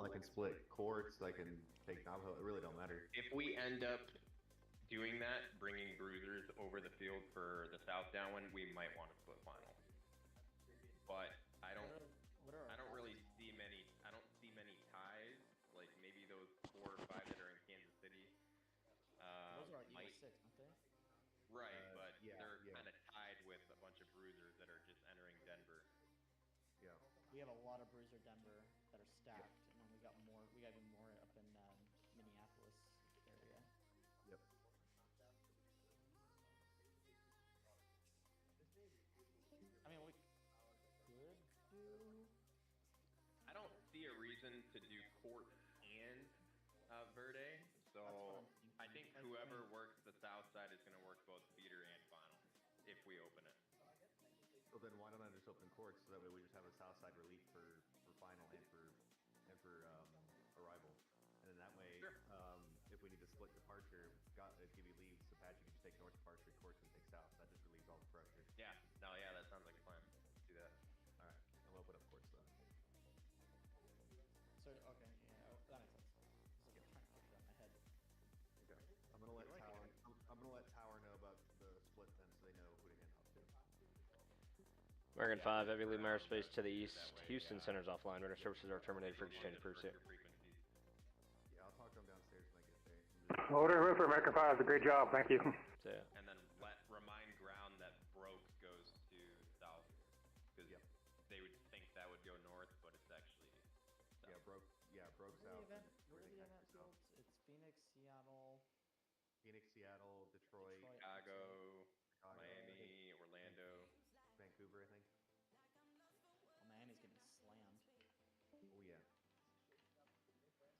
I can split courts. I can take Navajo. It really don't matter. If we end up doing that, bringing bruisers over the field for the south downwind, we might want to split final. But I don't really see many. I don't see many ties. Like maybe those 4 or 5 that are in Kansas City. Those are like might, 6, aren't they? Right, but they're kind of tied with a bunch of bruisers that are just entering Denver. Yeah. We have a lot of bruiser Denver that are stacked, and then we got more. We got even more up in Minneapolis area. Yep. I mean, we could do. I don't see a reason to do court and Verde, so I think whoever works the south side is going to work both feeder and final if we open it. So then why don't I just open courts so that way we just have a south side relief for final and for arrival, and then that way if we need to split departure, give you leaves, Apache can just take north departure, courts and take south. That just relieves all the pressure. Yeah. No. Yeah. That sounds like a plan. Let's do that. All right. I'll open up courts though. So okay, yeah, that makes sense. I was trying to put it in my head. Okay. I'm gonna let Tower know about the split then, so they know who to hand off to. American 5, heavy lead airspace to the east. Houston Center's offline. Radar services are terminated for exchange pursuit. Yeah, I'll talk to them downstairs when I get there. Order for American 5. A great job. Thank you. Yeah. And then remind ground that broke goes to south, because they would think that would go north, but it's actually south. Broke south. Where are the event fields? It's Phoenix, Seattle, Detroit, Chicago, Miami, Orlando, Vancouver, I think. Oh, Miami's getting slammed. Oh yeah.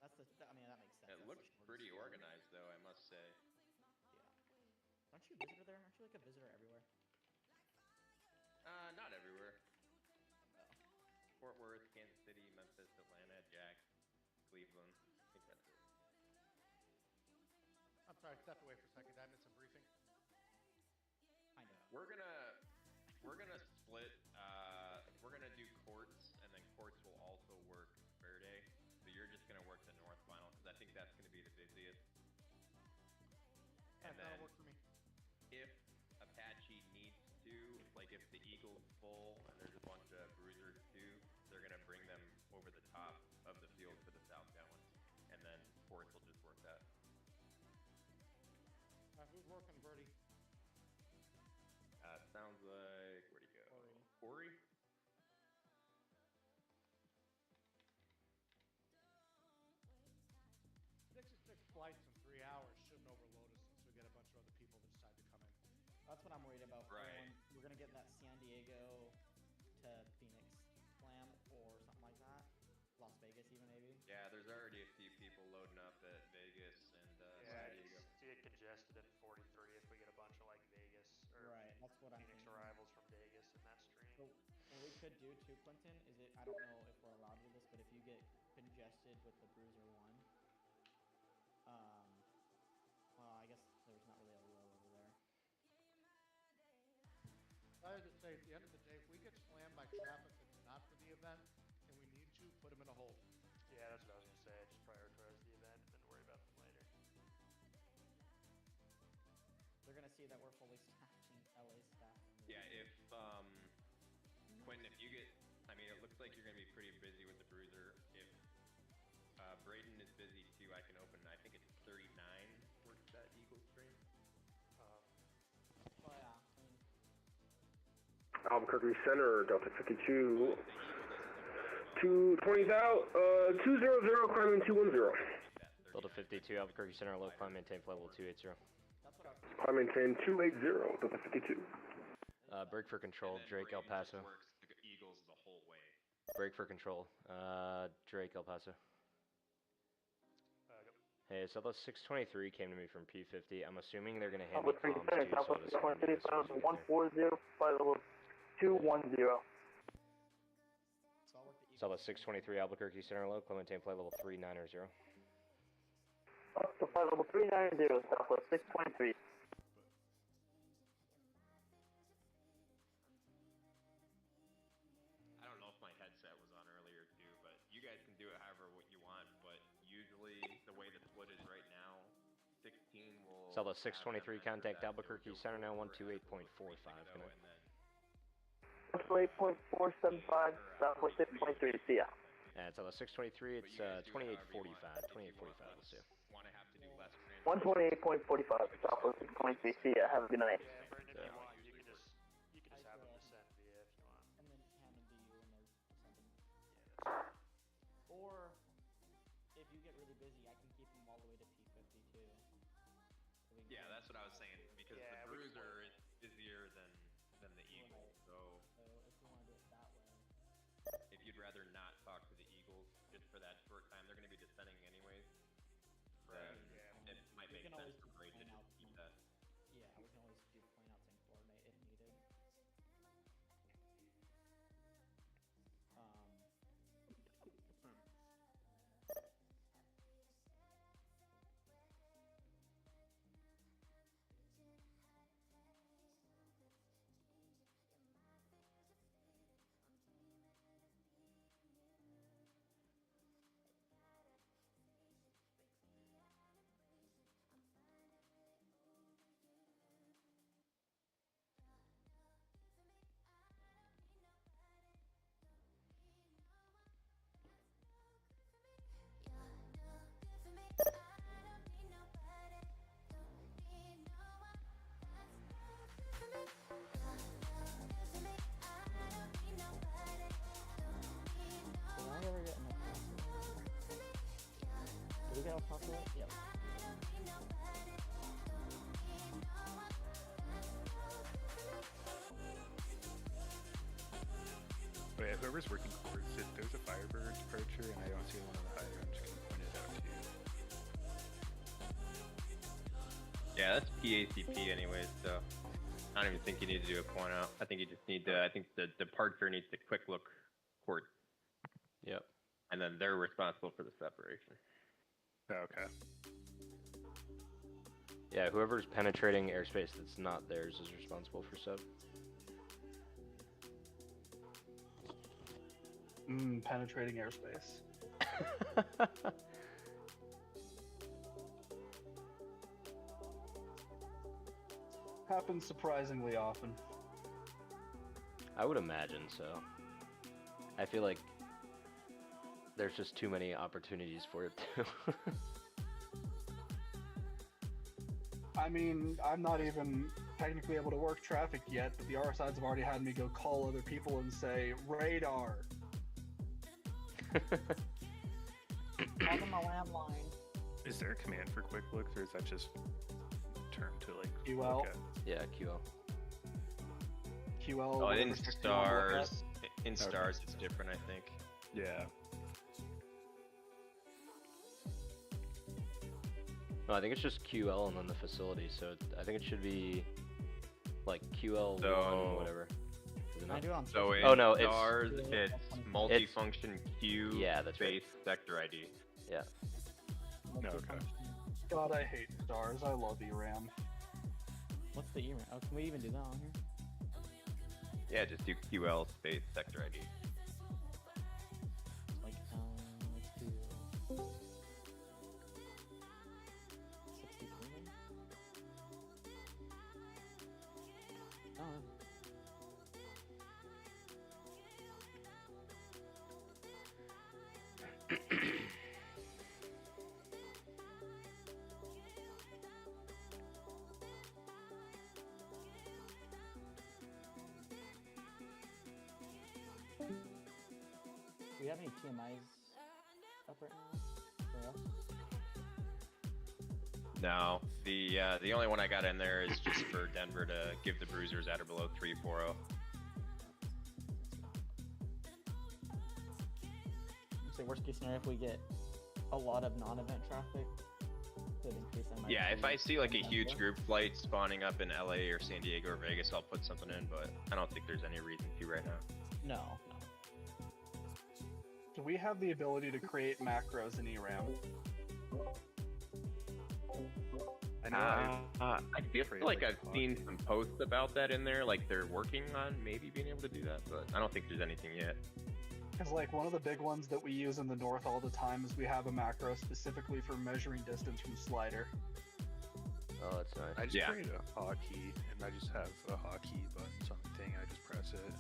That's I mean, that makes sense. It looks pretty organized, though, I must say. Yeah. Aren't you a visitor there? Aren't you like a visitor everywhere? Not everywhere. No. Fort Worth, Kansas City, Memphis, Atlanta, Jack, Cleveland. I think that's it. I'm sorry, step away for a second. I missed a briefing. I know. We're gonna split. We're gonna do courts, and then courts will also work Verde. So you're just gonna work the north final because I think that's gonna be the busiest. And then that'll work for me. if Apache needs to, like if the Eagle's full and there's a bunch of bruisers too, they're gonna bring them over the top of the field for the south downwind, and then courts will just work that. Who's working, Birdie? Sounds like, where'd he go? Corey? 66 flights in 3 hours shouldn't overload us since we get a bunch of other people that decide to come in. That's what I'm worried about. Right. We're gonna get that San Diego to Phoenix plan or something like that. Las Vegas even maybe. Yeah, there's already a few people loading up at Vegas and San Diego. To get congested in 43 if we get a bunch of like Vegas or That's what Phoenix arrivals from Vegas in that stream. So what we could do too, Clinton, is I don't know if we're allowed to do this, but if you get congested with the Bruiser 1, well, I guess there's not really a low over there. I would say at the end of the day, if we get slammed by traffic that's not for the event, and we need to, put them in a hold. Yeah, that's what I was going to say. Just prioritize the event and then worry about them later. They're going to see that we're fully staffed in LA staff. Yeah, if, Quentin, if you get, I mean, it looks like you're going to be pretty busy with the Bruiser. If Braden is busy too, I can open, I think it's 39 works that Eagle stream. Oh yeah, Albuquerque Center, Delta 52, 220 out, 200, climbing 210. Delta 52, Albuquerque Center, low climb, maintain flight level 280. that's what I was Climb maintain 280, Delta 52. Brake for control, Drake, El Paso. Works the Eagles the whole way. Brake for control, Drake, El Paso. Hey, Southwest 623 came to me from P50. I'm assuming they're going to hand me comms too, so I'll just 140, flight level 210. Southwest 623, Albuquerque Center, low, climb maintain flight level 390. Up to flight level 390, Southwest 623. I don't know if my headset was on earlier too, but you guys can do it however what you want. 16 will. Southwest have 623, them enter contact that Albuquerque field Center now, where we're 128.45. expecting to go, and then 128.475, Southwest 623, see ya. And it's on the 623, but it's you guys do it however you 2845, want. 2845, If you we'll see. want to have to do less transit, 128.45, Southwest 623, see ya. Have a good night. Yeah, Brendan, if Yeah. you want, you can just have them descend via if you want. And then hand them to you when they're something. Yeah, that's fine. Or if you get really busy, I can keep them all the way to P50 too. So we can yeah, go that's what I was saying because Yeah, the we can Bruiser is busier than the Eagle. So So if you want to do it that way. if you'd rather not talk to the Eagles just for that short time, they're going to be descending anyways. Then Yeah. it might We make can sense always for do Braid to plan just outs keep and- that. Yeah, we can always do planouts and coordinate if needed. Did I ever get enough pasta? Did we get enough pasta? Yep. But yeah, whoever's working courts, if there's a Firebird departure and I don't see one on the high ground, just gonna point it out to you. Yeah, that's PACP anyways, so I don't even think you need to do a point out. I think you just need to. I think the departure needs to quick look court, Yep. and then they're responsible for the separation. Oh, okay. Yeah, whoever's penetrating airspace that's not theirs is responsible for sub. Penetrating airspace. Happens surprisingly often. I would imagine so. I feel like there's just too many opportunities for it to. I mean, I'm not even technically able to work traffic yet, but the RSIs have already had me go call other people and say, radar. Call them a landline. Is there a command for quick looks, or is that just a term to like QL? look at? Yeah, QL. QL. Oh, in whatever section you wanna look at. stars, in Okay. stars, it's different, I think. Yeah. No, I think it's just QL and then the facility, so I think it should be like QL1 So- whatever. Is it Can I not? do it on So social? in Oh, no, it's- stars, it's multifunction Q Yeah, that's right. space sector ID. Yeah. No, okay. God, I hate stars. I love ERAM. What's the ERAM? Oh, can we even do that on here? Yeah, just do QL space sector ID. Like, let's do 63 maybe? Oh. Do we have any TMIs up right now for us? No, the only one I got in there is just for Denver to give the bruisers at or below 340. Say worst case scenario, if we get a lot of non-event traffic, could increase that. Yeah, if I see like a huge group flight spawning up in LA or San Diego or Vegas, I'll put something in, but I don't think there's any reason to right now. No. Do we have the ability to create macros in ERAM? I know. I feel create, like like, I've a seen pod. some posts about that in there, like they're working on maybe being able to do that, but I don't think there's anything yet. Because like one of the big ones that we use in the north all the time is we have a macro specifically for measuring distance from slider. Oh, that's nice. I just Yeah. create a hotkey, and I just have a hotkey buttons on the thing. I just press it.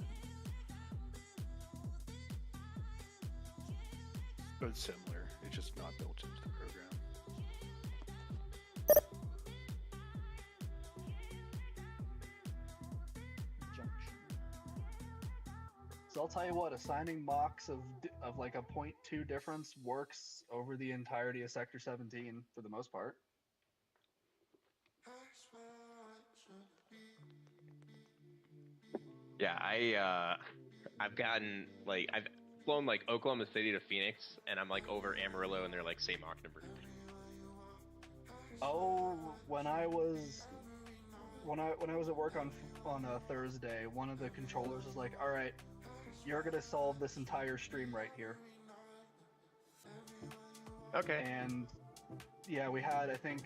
But it's similar. It's just not built into the program. Junction. So I'll tell you what, assigning mocks of like a 0.2 difference works over the entirety of Sector 17 for the most part. Yeah, I've gotten like I've flown like Oklahoma City to Phoenix, and I'm like over Amarillo, and they're like same Mach number. Oh, when I was at work on a Thursday, one of the controllers was like, "All right, you're gonna solve this entire stream right here." Okay. And yeah, we had, I think,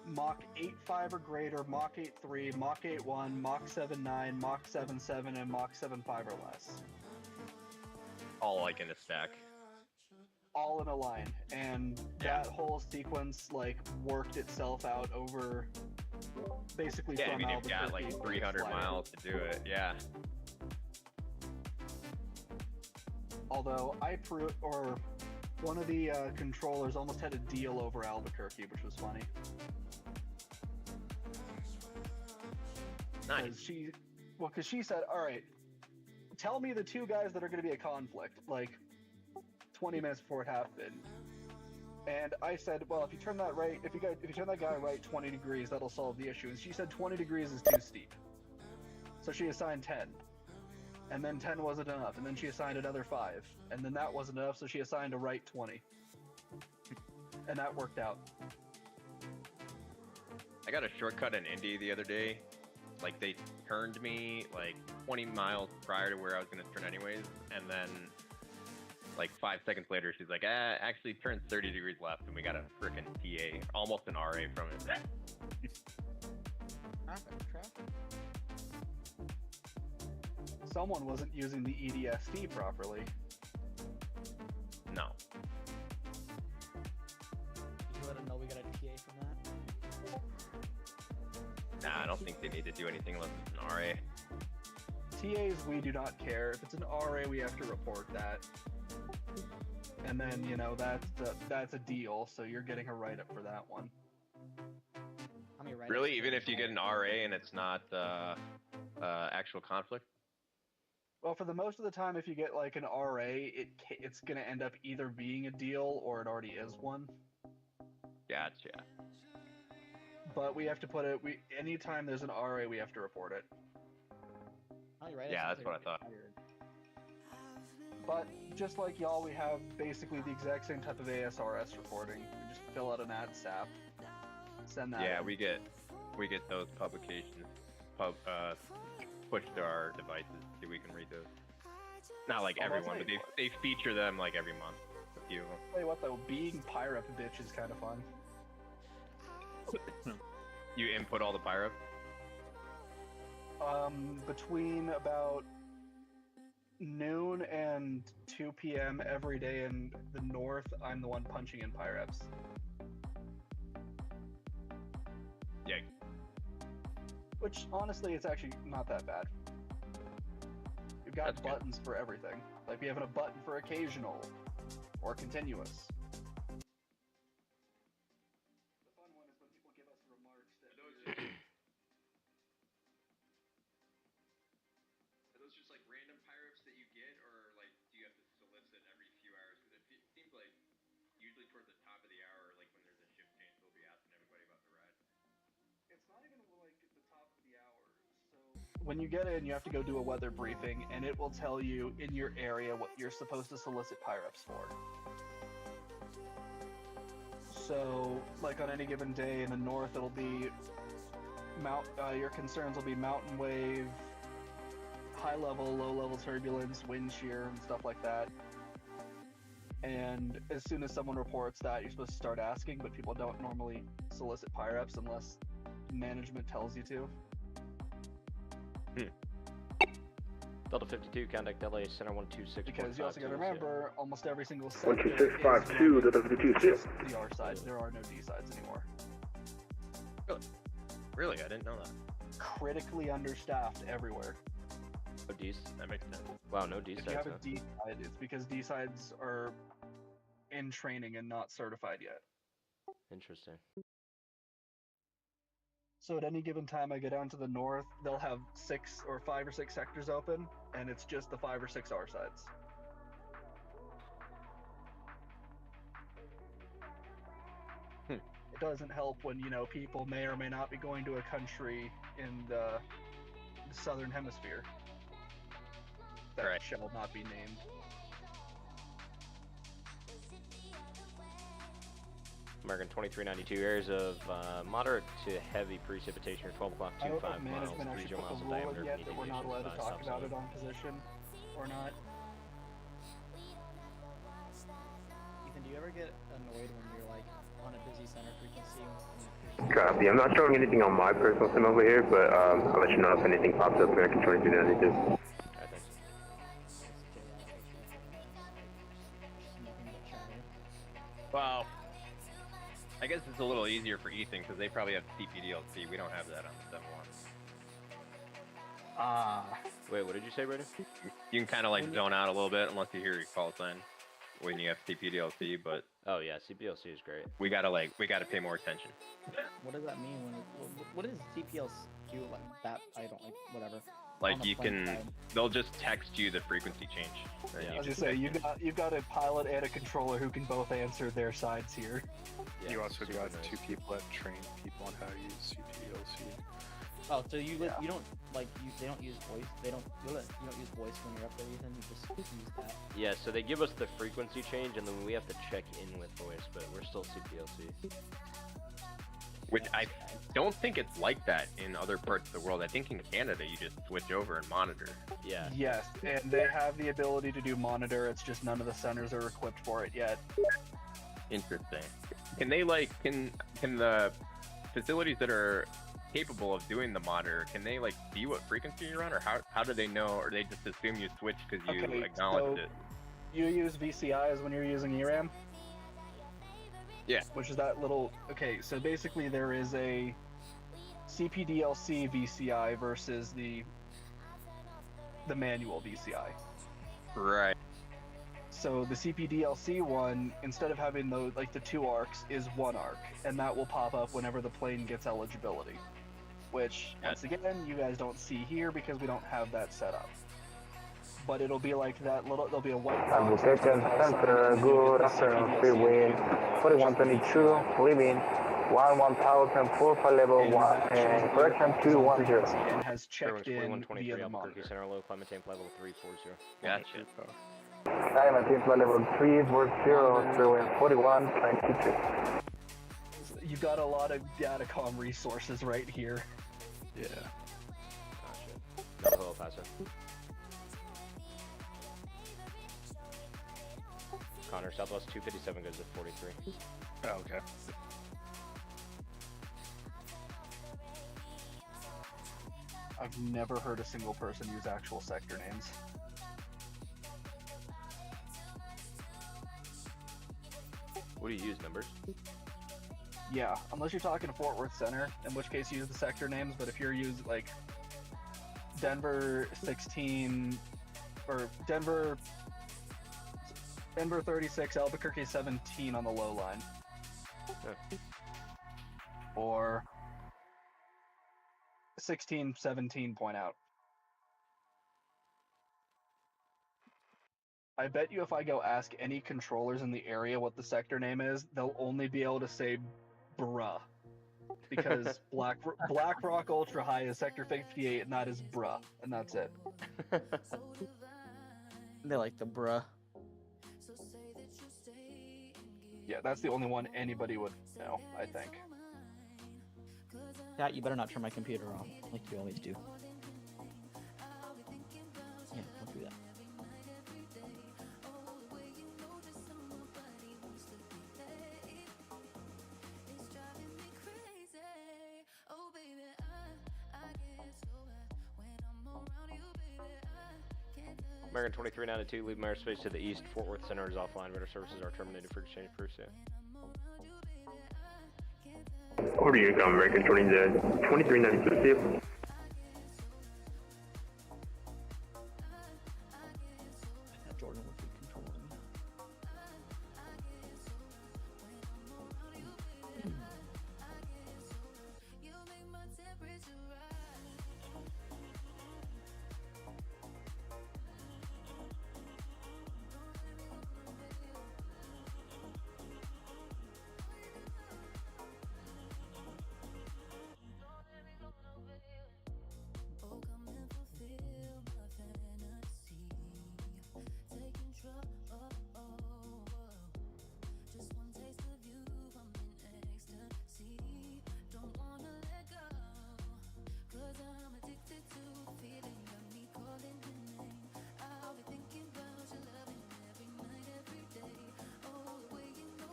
Mach 8.5 or greater, Mach 8.3, Mach 8.1, Mach 7.9, Mach 7.7, and Mach 7.5 or less. All like in a stack. All in a line. And that whole sequence, like, worked itself out over basically Yeah, I from mean, you've got like Albuquerque 300 flying. miles to do it. Yeah. Although one of the controllers almost had a deal over Albuquerque, which was funny. Nice. Because she said, "All right, tell me the two guys that are going to be a conflict," like 20 minutes before it happened. And I said, "Well, if you turn that guy right 20 degrees, that'll solve the issue." And she said 20 degrees is too steep. So she assigned 10. And then 10 wasn't enough, and then she assigned another 5. And then that wasn't enough, so she assigned a right 20. And that worked out. I got a shortcut in Indy the other day. Like they turned me like 20 miles prior to where I was gonna turn anyways, and then like 5 seconds later, she's like, actually turn 30 degrees left, and we got a frickin' TA, almost an RA from it. Traffic. Someone wasn't using the EDST properly. No. Did you let them know we got a TA from that? Nah, I don't think they need to do anything unless it's an RA. TAs, we do not care. If it's an RA, we have to report that. And then, that's a deal, so you're getting a write-up for that one. How many write-ups Really? do Even we if you have? get an RA and it's not actual conflict? Well, for the most of the time, if you get like an RA, it's going to end up either being a deal or it already is one. Gotcha. But we have to put it. Anytime there's an RA, we have to report it. How many write-ups Yeah, do that's we what I thought. required? But just like y'all, we have basically the exact same type of ASRS reporting. We just fill out an ADSAP, send that. Yeah, in. we get those publications pushed to our devices so we can read those. Not like Oh, everyone, that's but nice. they feature them like every month. A few of them. Tell you what though, being Pyrup bitch is kind of fun. You input all the pyro? Between about noon and 2 p.m. every day in the north, I'm the one punching in Pyreps. Yeah. Which, honestly, it's actually not that bad. We've got That's good. buttons for everything. Like, we have a button for occasional or continuous. The fun one is when people give us remarks that Are those just like random pyrops that you get, or like do you have to solicit every few hours? Because it seems like usually towards the top of the hour, like when there's a shift change, they'll be asking everybody about the ride. It's not even like at the top of the hour. So when you get in, you have to go do a weather briefing, and it will tell you in your area what you're supposed to solicit pyreps for. So, like on any given day in the north, it'll be your concerns will be mountain wave, high level, low level turbulence, wind shear, and stuff like that. And as soon as someone reports that, you're supposed to start asking, but people don't normally solicit pyreps unless management tells you to. Delta 52, contact LA Center 126. Because you also got to remember, almost every single sector 12652 to the 52 the R side. There are no D sides anymore. Really? I didn't know that. Critically understaffed everywhere. No D's. That makes sense. Wow, no D If you sides. have a D side, it's because D sides are in training and not certified yet. Interesting. So at any given time I go down to the north, they'll have 5 or 6 sectors open, and it's just the 5 or 6 R sides. It doesn't help when, people may or may not be going to a country in the southern hemisphere that Right. shall not be named. American 2392 areas of moderate to heavy precipitation, 12 o'clock I to don't know 5 if miles, management 30 actually put miles the of rule diameter. in yet that we're not allowed to deviation talk about it on position or not. Ethan, do you ever get annoyed when you're like on a busy center frequency? And Copy. I'm not showing anything on my personal sim over here, but I'll let you know if anything pops up. American 2392. I think so. nothing but chatter. Well, I guess it's a little easier for Ethan because they probably have CPDLC. We don't have that on the 7-1. Wait, what did you say, Brady? You can kind of like zone out a little bit unless you hear your call sign when you have CPDLC, but Oh yeah, CPLC is great. we gotta pay more attention. What does that mean? What is CPLs do like that? I don't like whatever. Like On the you plane can, side. they'll just text you the frequency change. And Yeah. I you was just gonna say you've got a pilot and a controller who can both answer their sides here. Yeah, You also super got nice. 2 people that train people on how to use CPLC. Oh, so you Yeah. you don't like they don't use voice. You don't use voice when you're up there, Ethan. You just use that. Yeah, so they give us the frequency change, and then we have to check in with voice, but we're still CPLC. Which I don't think it's like that in other parts of the world. I think in Canada you just switch over and monitor. Yeah. Yes, and they have the ability to do monitor. It's just none of the centers are equipped for it yet. Interesting. Can they can the facilities that are capable of doing the monitor, can they see what frequency you're on, or how do they know, or they just assume you switch because you Okay, acknowledged so- it? You use VCIs when you're using ERAM? Yeah. Which is that little... Okay, so basically there is a CPDLC VCI versus the manual VCI. Right. So the CPDLC one, instead of having the 2 arcs, is 1 arc, and that will pop up whenever the plane gets eligibility. Which, once again, you guys don't see here because we don't have that set up. But it'll be like that little, there'll be a white box. Albuquerque Center, good afternoon, free wind, 4122, leaving 11,000, full flight level 1, and correction 210. And has checked in 4123 via the Albuquerque monitor. Center, low climate tank level 340. Gotcha. Diamond flight level 340, free wind 4122. You've got a lot of datacom resources right here. Yeah. Gotcha. No hello, Paso. Connor, Southwest 257 goes to 43. Oh, okay. I've never heard a single person use actual sector names. What do you use, numbers? Yeah, unless you're talking Fort Worth Center, in which case use the sector names, but if you're using, Denver 16, or Denver 36, Albuquerque 17 on the low line. Yeah. Or 16, 17 point out. I bet you if I go ask any controllers in the area what the sector name is, they'll only be able to say bruh. Because Black Rock Ultra High is Sector 58 and that is bruh. And that's it. They like the bruh. Yeah, that's the only one anybody would know, I think. Pat, you better not turn my computer on, like you always do. Yeah, don't do that. American 2392, leave my airspace to the east. Fort Worth Center is offline. Radar services are terminated for exchange first. Yeah. Order your common record joining the 2392 field. Jordan would be controlling.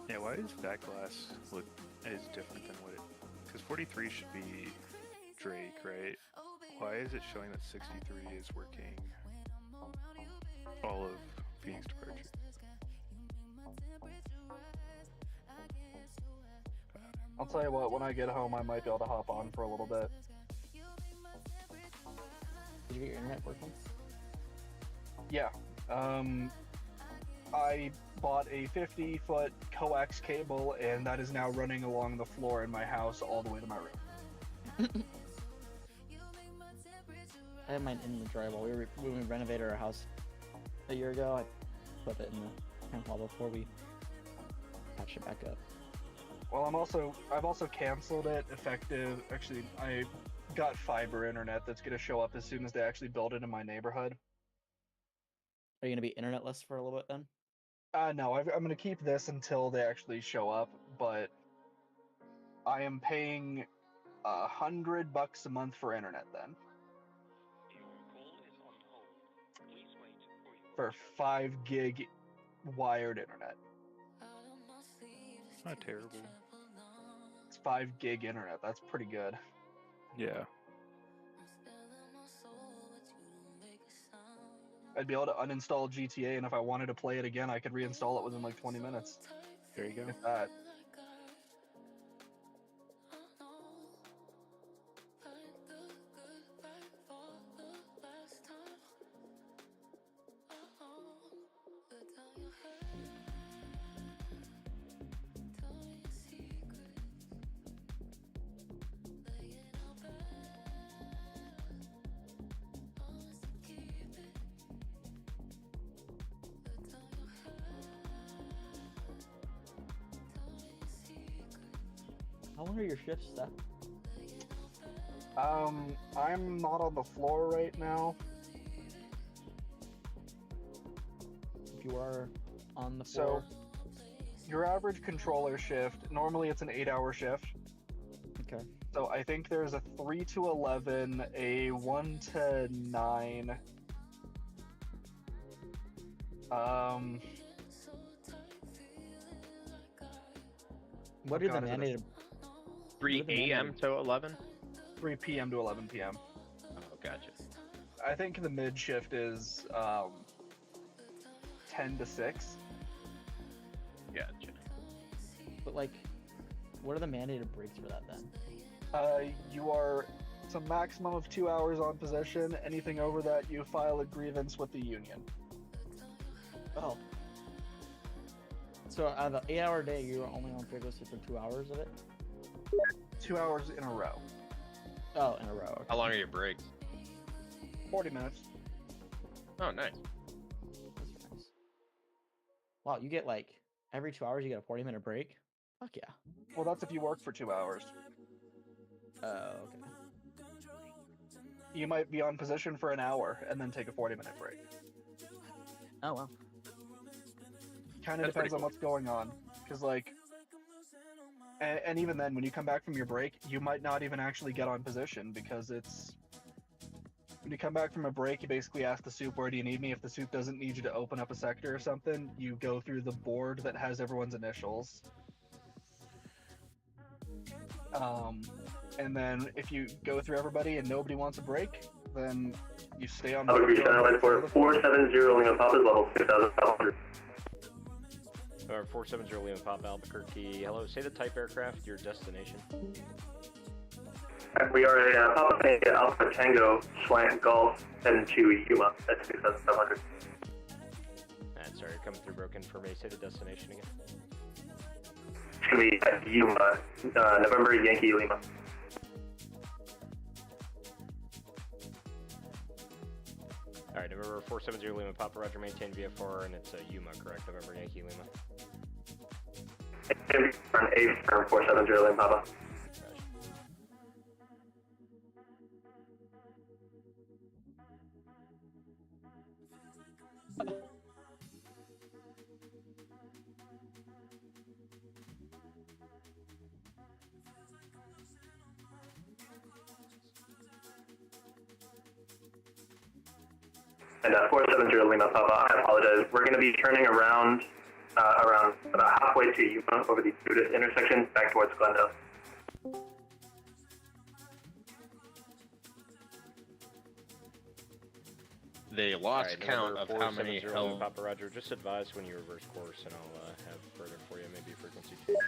Yeah, why does that glass look as different than what it? Because 43 should be Drake, right? Why is it showing that 63 is working all of Phoenix departure? I'll tell you what, when I get home, I might be able to hop on for a little bit. Did you get your internet working? Yeah. I bought a 50-foot coax cable, and that is now running along the floor in my house all the way to my room. I had mine in the drywall. When we renovated our house a year ago, I put it in the camp wall before we patched it back up. Well, I've also canceled it effective. Actually, I got fiber internet that's going to show up as soon as they actually build it in my neighborhood. Are you gonna be internetless for a little bit then? No, I'm going to keep this until they actually show up, but I am paying $100 a month for internet then. For 5 gig wired internet. It's not terrible. It's 5 gig internet. That's pretty good. Yeah. I'd be able to uninstall GTA, and if I wanted to play it again, I could reinstall it within like 20 minutes. There you go. If that. How long are your shifts, Steph? I'm not on the floor right now. If you are on the floor. So, your average controller shift, normally it's an 8-hour shift. Okay. So I think there's a 3 to 11, a 1 to 9. What are the mandated? 3 a.m. to 11? 3 p.m. to 11 p.m. Oh, gotcha. I think the mid shift is 10 to 6. Gotcha. But like, what are the mandated breaks for that then? It's a maximum of 2 hours on position. Anything over that, you file a grievance with the union. Oh. So out of an 8-hour day, you're only on frequency for 2 hours of it? 2 hours in a row. Oh, in a row. Okay. How long are your breaks? 40 minutes. Oh, nice. That's nice. Wow, you get like, every 2 hours you get a 40-minute break? Fuck yeah. Well, that's if you work for 2 hours. Oh, okay. You might be on position for an hour and then take a 40-minute break. Oh, wow. Kind of depends on what's going on. Because, like, and even then, when you come back from your break, you might not even actually get on position because it's... When you come back from a break, you basically ask the soup, where do you need me? If the soup doesn't need you to open up a sector or something, you go through the board that has everyone's initials. And then if you go through everybody and nobody wants a break, then you stay on the... Albuquerque, Airline for 470, Lima Papa's level 6,500. Or 470 Lima Pop Albuquerque. Hello, say the type aircraft, your destination. We are a Papa Alpha Tango Slant Golf heading to Yuma at 6,700. Alright, sorry, coming through broken for me. Say the destination again. It's going to be at Yuma, November Yankee Lima. Alright, November 470 Lima Papa Roger, maintain VFR, and it's Yuma, correct? November Yankee Lima. An A firm 470 Lima Papa. And 470 Lima Papa, I apologize. We're going to be turning around around about halfway to Yuma over the Buddhist intersection back towards Glendale. They lost count of how many held. Papa Roger, just advise when you reverse course, and I'll have further for you, maybe frequency change.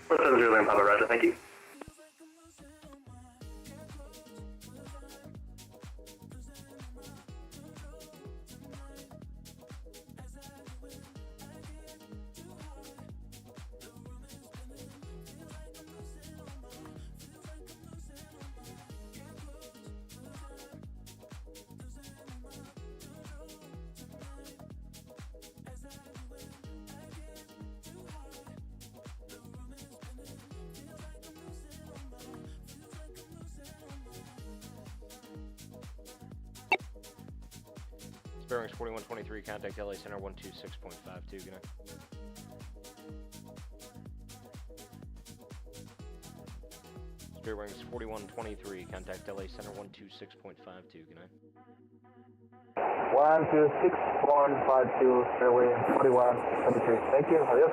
470 Lima Papa Roger, thank you. Bearings 4123, contact LA Center 126.52, good night. Bearings 4123, contact LA Center 126.52, good night. 126.52, fairway 4123. Thank you, adios.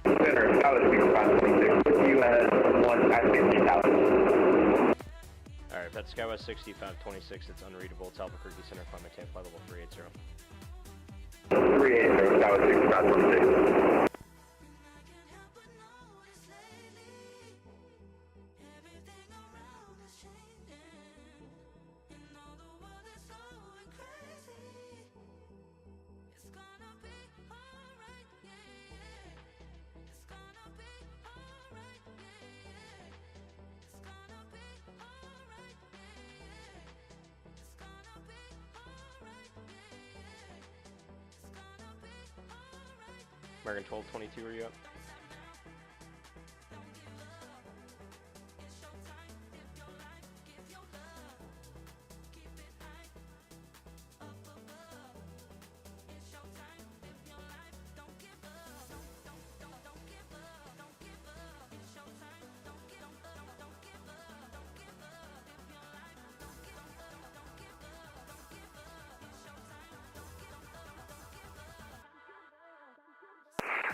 Center, Dallas, you had one at 50,000. Alright, that's Skywest 6526, it's unreadable, it's Albuquerque Center, climb maintain, flight level 380. 380, Dallas 6526. American 1222, are you up?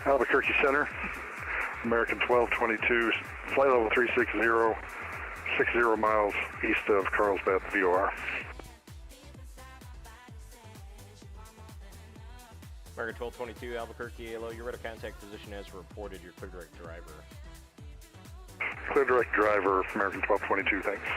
Albuquerque Center, American 1222, flight level 360, 60 miles east of Carlsbad, VOR. American 1222, Albuquerque, hello, your radar contact position as reported, your clear direct driver. Clear direct driver, American 1222, thanks.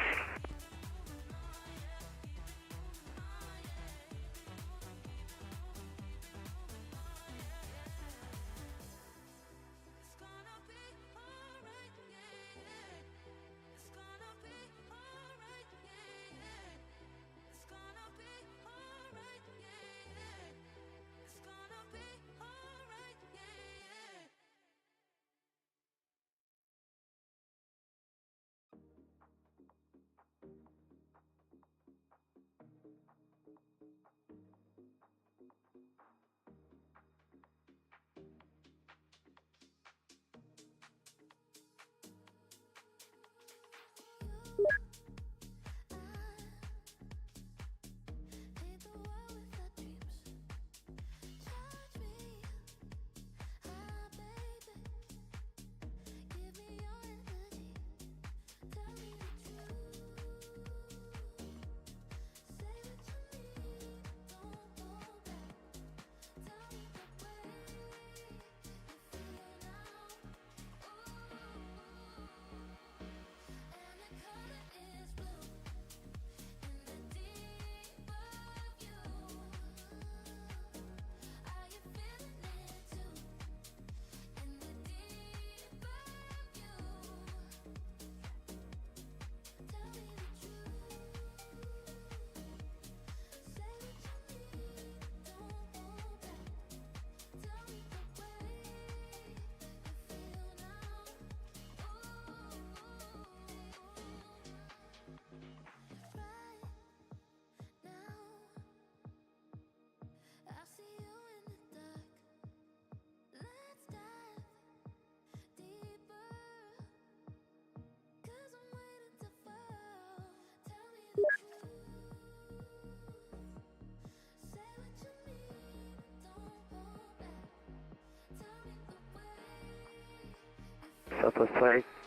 Southwest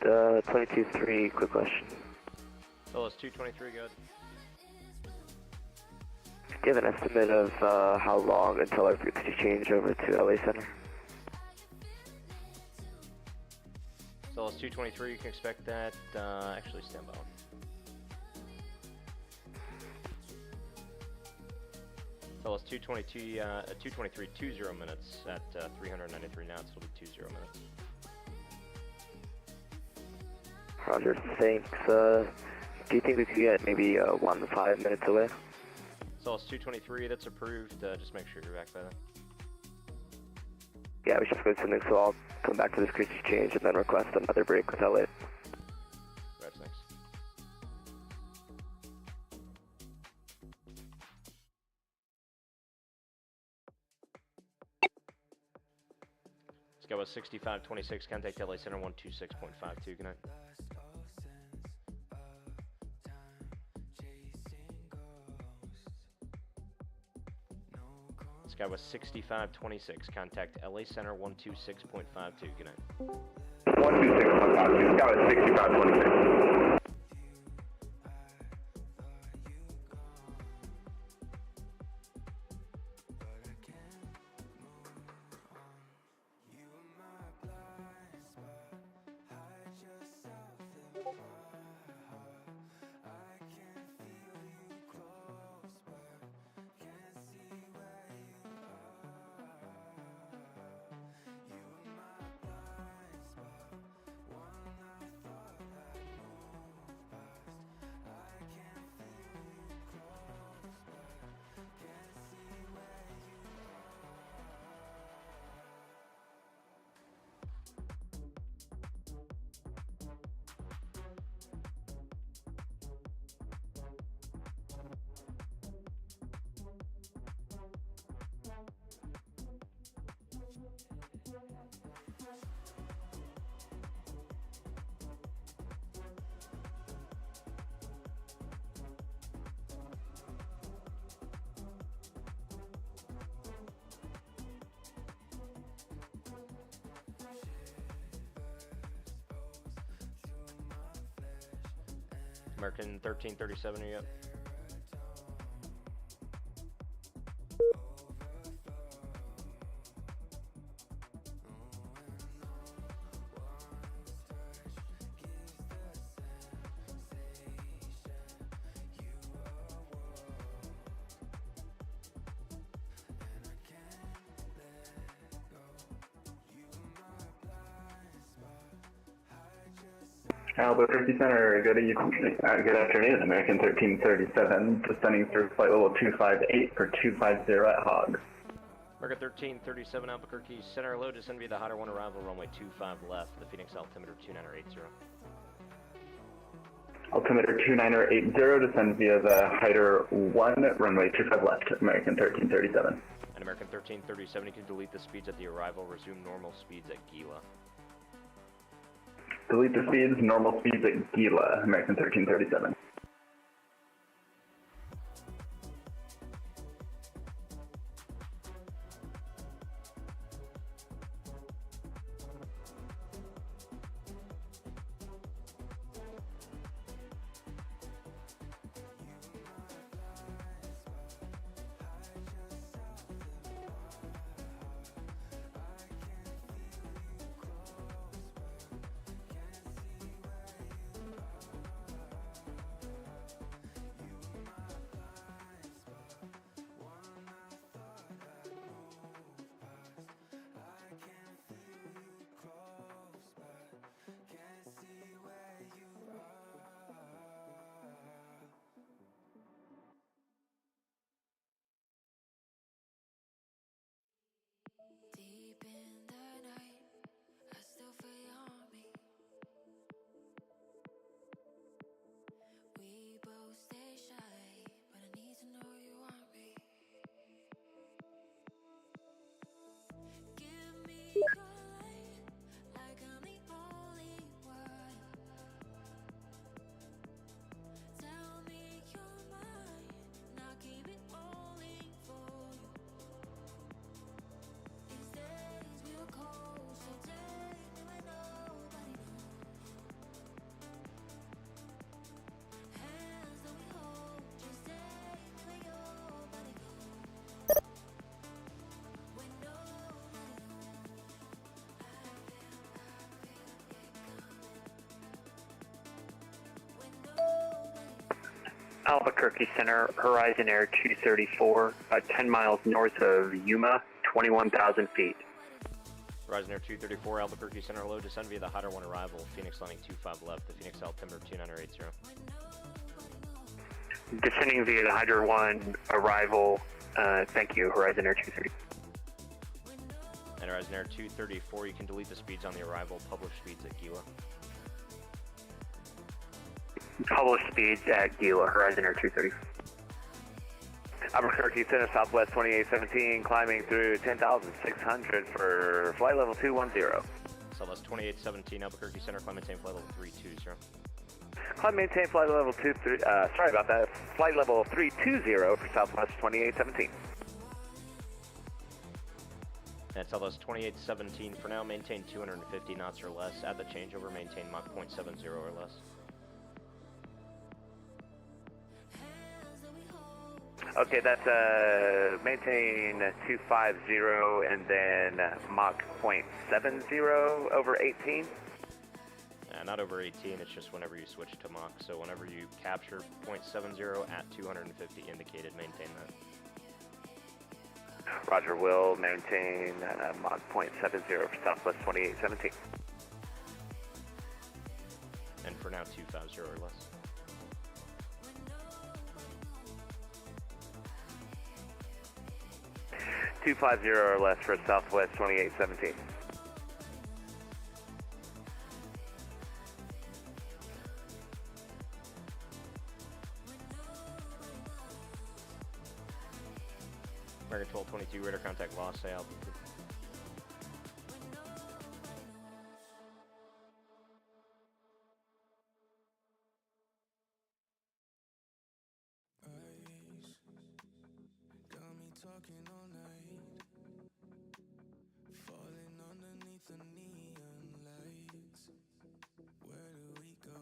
22-3, quick question. Southwest 223, good. Do you have an estimate of how long until our frequency change over to LA Center? Southwest 223, you can expect that, actually stand by. Southwest 222, 223, 20 minutes at 393 knots, it'll be 20 minutes. Roger, thanks. Do you think we could get maybe 1 to 5 minutes away? Southwest 223, that's approved, just make sure you're back by then. Yeah, we should go something, so I'll come back to this frequency change and then request another break with LA. Right, thanks. Let's go with 6526, contact LA Center 126.52, good night. Sky was 6526, contact LA Center 126.52, good night. 126.52, Sky was 6526. American 1337, are you up? Albuquerque Center, good afternoon. American 1337, descending through flight level 258 for 250 at Hog. American 1337 Albuquerque Center, low, descend via the Hider 1 arrival, runway 25 left, the Phoenix altimeter 2980. Altimeter 2980, descend via the Hider 1, runway 25 left, American 1337. And American 1337, you can delete the speeds at the arrival, resume normal speeds at Gila. Delete the speeds, normal speeds at Gila, American 1337. Deep in the night, I still feel you on me. We both stay shy, but I need to know you want me. Give me your light, like I'm the only one. Tell me you're mine, now keep it rolling for you. These days we're cold, so take me where nobody knows. Hands that we hold, just take me where your body goes. When nobody knows, I feel it coming. When nobody Albuquerque Center, Horizon Air 234, 10 miles north of Yuma, 21,000 feet. Horizon Air 234 Albuquerque Center, low, descend via the Hider 1 arrival, Phoenix landing 25 left, the Phoenix altimeter 2980. Descending via the Hydra 1 arrival, thank you, Horizon Air 234. And Horizon Air 234, you can delete the speeds on the arrival, published speeds at Gila. Published speeds at Gila, Horizon Air 234. Albuquerque Center, Southwest 2817, climbing through 10,600 for flight level 210. Southwest 2817 Albuquerque Center, climb maintain flight level 320. Climb maintain flight level 23, sorry about that, flight level 320 for Southwest 2817. And Southwest 2817, for now, maintain 250 knots or less. At the changeover, maintain Mach 0.70 or less. Okay, that's maintain 250 and then Mach 0.70 over 18. Not over 18, it's just whenever you switch to Mach. So whenever you capture 0.70 at 250 indicated, maintain that. Roger, will maintain Mach 0.70 for Southwest 2817. And for now, 250 or less. $250 or less for Southwest 2817. American 1222, radar contact lost, say altitude. talking all night, falling underneath the neon lights. Where do we go?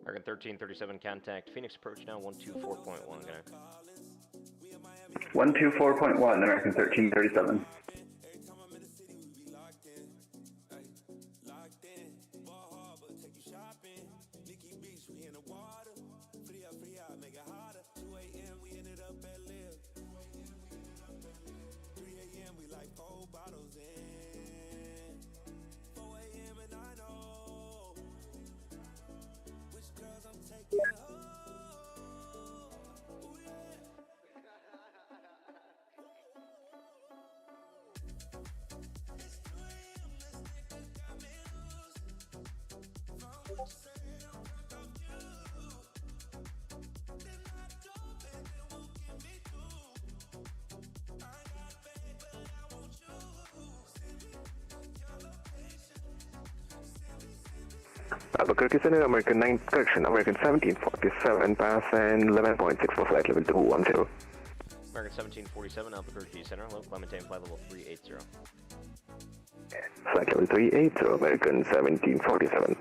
American 1337 contact. Phoenix approach now 124.1, guy. 124.1, American 1337. Albuquerque Center, American 9, correction, American 1747, pass and 11.6 for flight level 210. American 1747, Albuquerque Center, low Clementine, flight level 380. Flight level 380, American 1747.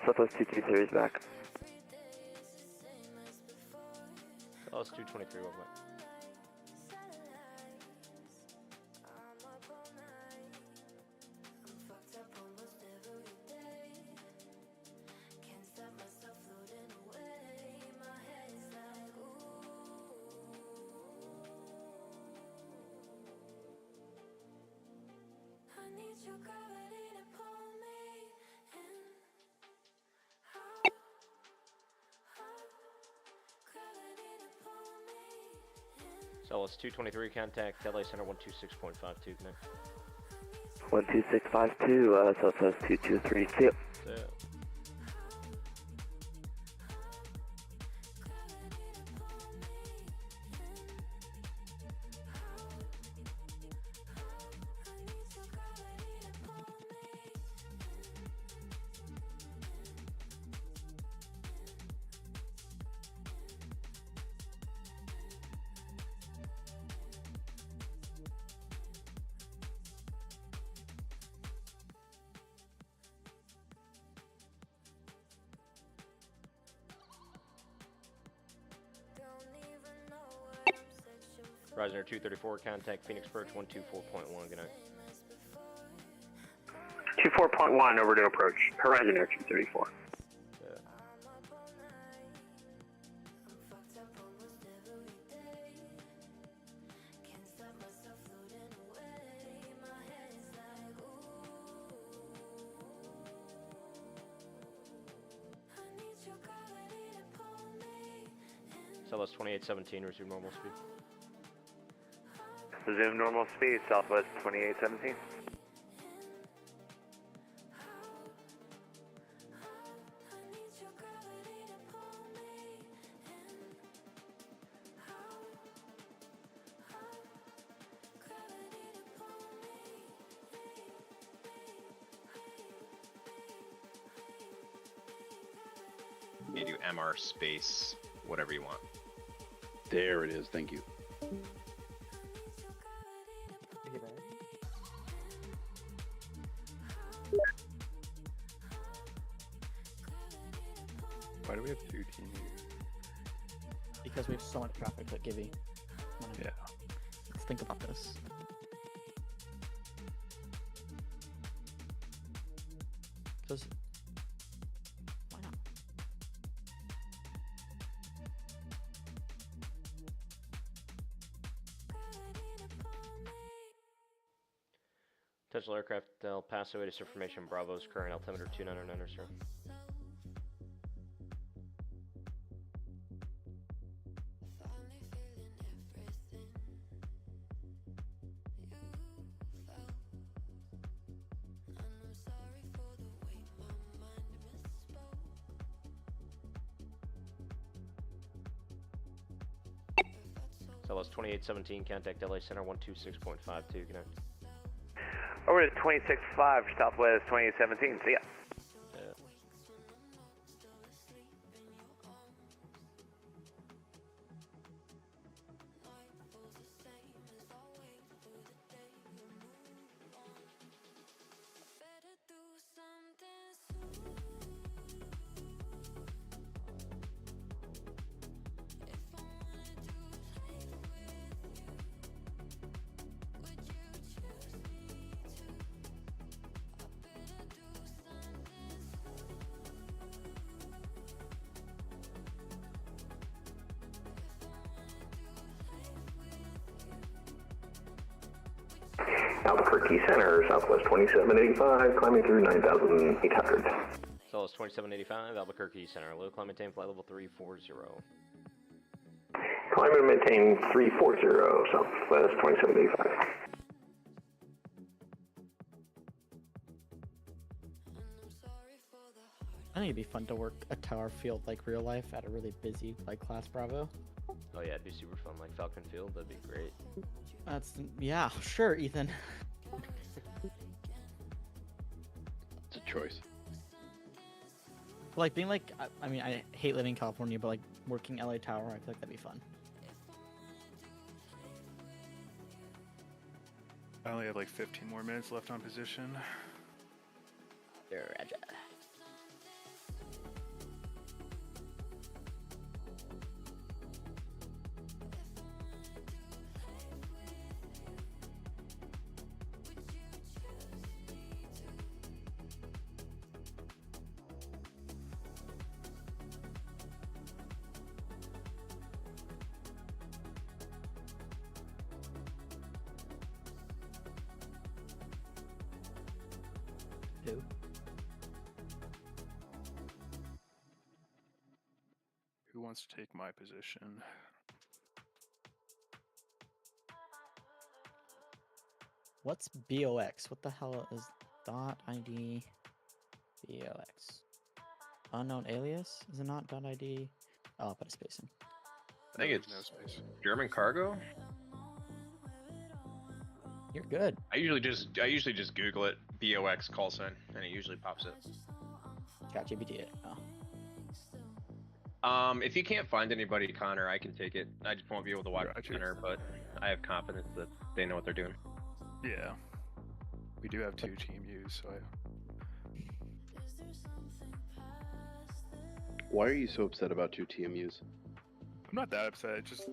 Southwest 223 is back. Southwest 223, what went? Southwest 223, contact LA Center 126.52, connect. 12652, Southwest 223, see ya. Yeah. Rising Air 234, contact Phoenix Perch 124.1, good night. 24.1 over to approach. Horizon Air 234. Yeah. Southwest 2817, resume normal speed. Resume normal speed, Southwest 2817. You do MR space, whatever you want. There it is, thank you. Why do we have two teams here? Because we have so much traffic at Gibby. Yeah. Let's think about this. Because why not? Potential aircraft El Paso, ATC information, Bravo's current altimeter 299, sir. Southwest 2817, contact LA Center 126.52, connect. Over to 265 Southwest 2817, see ya. Yeah. Albuquerque Center, Southwest 2785, climbing through 9,800. Southwest 2785, Albuquerque Center, low climb maintain flight level 340. Climb and maintain 340, Southwest 2785. I think it'd be fun to work a tower field like real life at a really busy like class Bravo. Oh yeah, it'd be super fun, like Falcon Field, that'd be great. That's yeah, sure, Ethan. It's a choice. Like being like, I mean, I hate living in California, but like working LA Tower, I feel like that'd be fun. I only have like 15 more minutes left on position. Roger. Who wants to take my position? What's BOX? What the hell is dot ID BOX? Unknown alias? Is it not dot ID? Oh, I'll put a space in. I think it's no space. German cargo. You're good. I usually just Google it, BOX call sign, and it usually pops up. ChatGPT it. Oh. If you can't find anybody, Connor, I can take it. I just won't be able to watch Gotcha. Connor, but I have confidence that they know what they're doing. Yeah. We do have 2 team U's, so Why are you so upset about 2 TMUs? I'm not that upset. It's just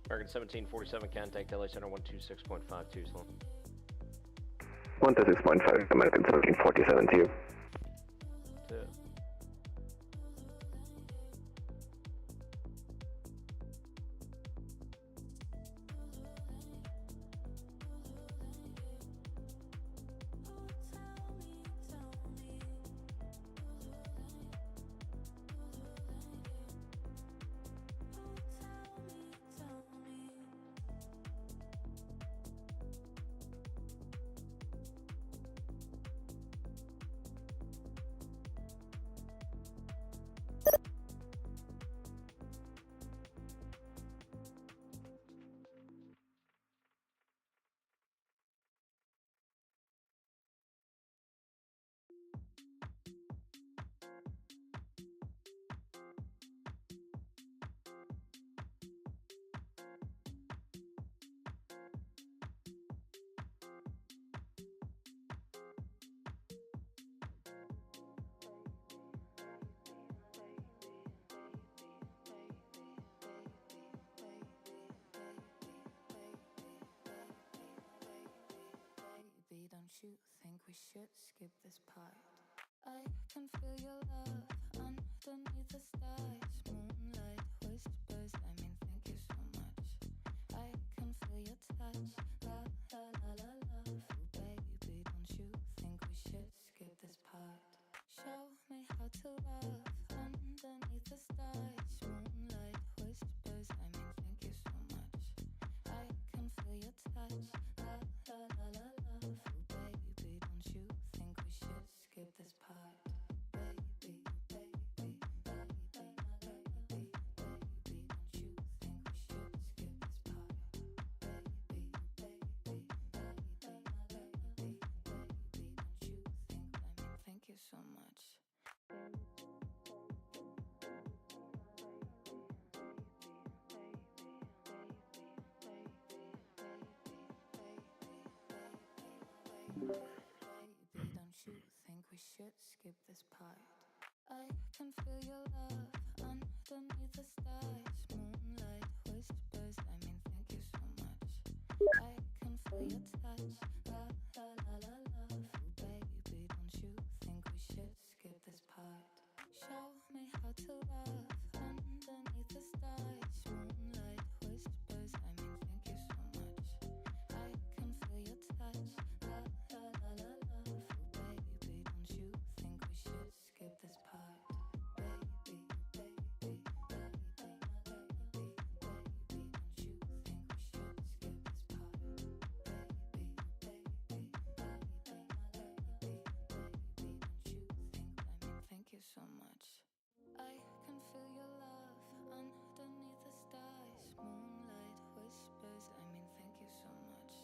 American 1747 contact LA Center 126.52 slow. 126.5, American 1747 to you. Two. You think we should skip this part? I can feel your love underneath the stars. Moonlight whispers, I mean, thank you so much. I can feel your touch. La la la la love. Ooh, baby, don't you think we should skip this part? Show me how to love underneath the stars. Moonlight whispers, I mean, thank you so much. I can feel your touch. La la la la love. Baby, don't you think we should skip this part? Baby, baby, baby, baby, baby, don't you think we should skip this part? Baby, baby, baby, baby, don't you think? I mean, thank you so much. Baby, don't you think we should skip this part? I can feel your love underneath the stars. Moonlight whispers, I mean, thank you so much. I can feel your touch. La la la la love. Ooh, baby, don't you think we should skip this part? Show me how to love underneath the stars. Moonlight whispers, I mean, thank you so much. I can feel your touch. La la la la love. Ooh, baby, don't you think we should skip this part? Baby, I can feel your love underneath the stars. Moonlight whispers, I mean, thank you so much.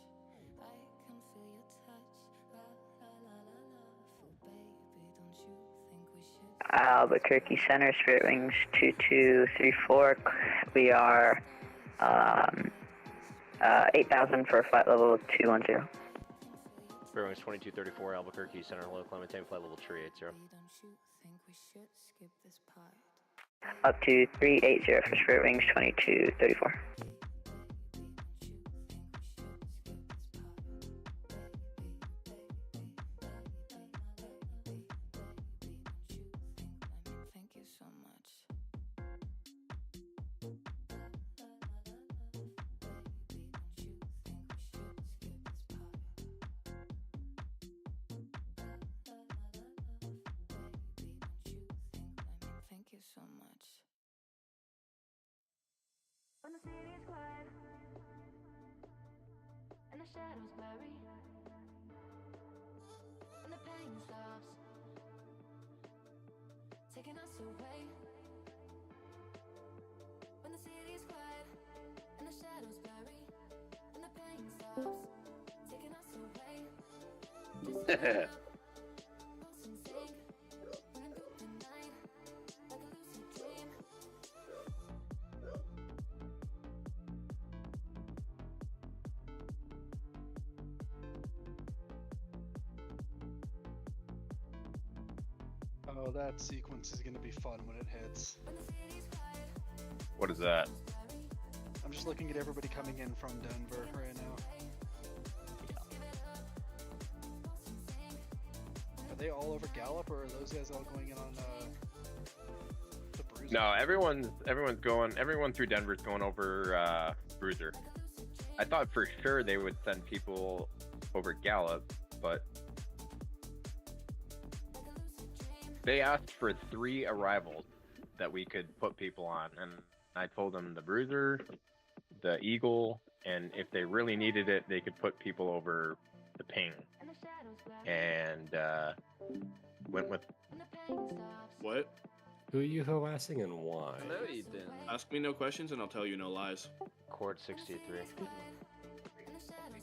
I can feel your touch. La la la la la. Oh baby, don't you think we should? Albuquerque Center, Spirit Wings 2234. We are 8,000 for flight level 210. Spirit Wings 2234, Albuquerque Center, hello, climb maintain flight level 380. Don't you think we should skip this part? Up to 380 for Spirit Wings 2234. Thank you so much. Thank you so much. When the city is quiet and the shadows blurry, when the pain stops taking us away, when the city is quiet and the shadows blurry, when the pain stops taking us away, just pulse and sing, running through the night like a lucid dream. Oh, that sequence is gonna be fun when it hits. What is that? I'm just looking at everybody coming in from Denver right now. Are they all over Gallup, or are those guys all going in on the Bruiser? No, everyone through Denver's going over Bruiser. I thought for sure they would send people over Gallup, but they asked for 3 arrivals that we could put people on, and I told them the Bruiser, the Eagle, and if they really needed it, they could put people over the Ping. And went with What? Who are you harassing and why? Hello, Ethan. Ask me no questions and I'll tell you no lies. Court 63.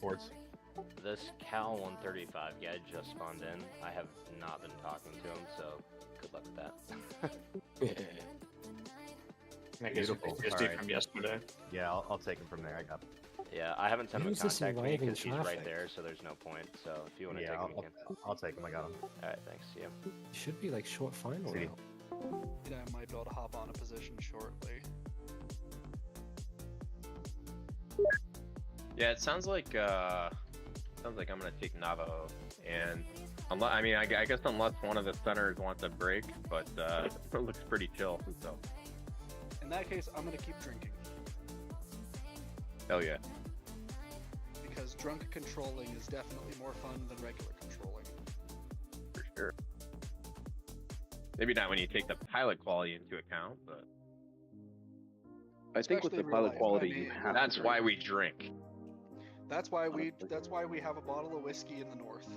Courts. This Cal 135 guy just spawned in. I have not been talking to him, so good luck with that. Beautiful. Alright. From yesterday. Yeah, I'll take him from there. I got him. Yeah, I haven't sent him a Who's this contact me arriving because he's right traffic? there, so there's no point. So if you want to Yeah, take him, you can. I'll take him. I got him. Alright, thanks. See ya. It should be like short final See. now. Yeah, I might be able to hop on a position shortly. Yeah, it sounds like I'm gonna take Navajo, and I guess unless one of the centers wants a break, but it looks pretty chill. So In that case, I'm gonna keep drinking. hell yeah. Because drunk controlling is definitely more fun than regular controlling. For sure. Maybe not when you take the pilot quality into account, but I think with Especially the in pilot real life, quality, I you mean, have that's to why drink. we drink. That's why we have a bottle of whiskey in the north.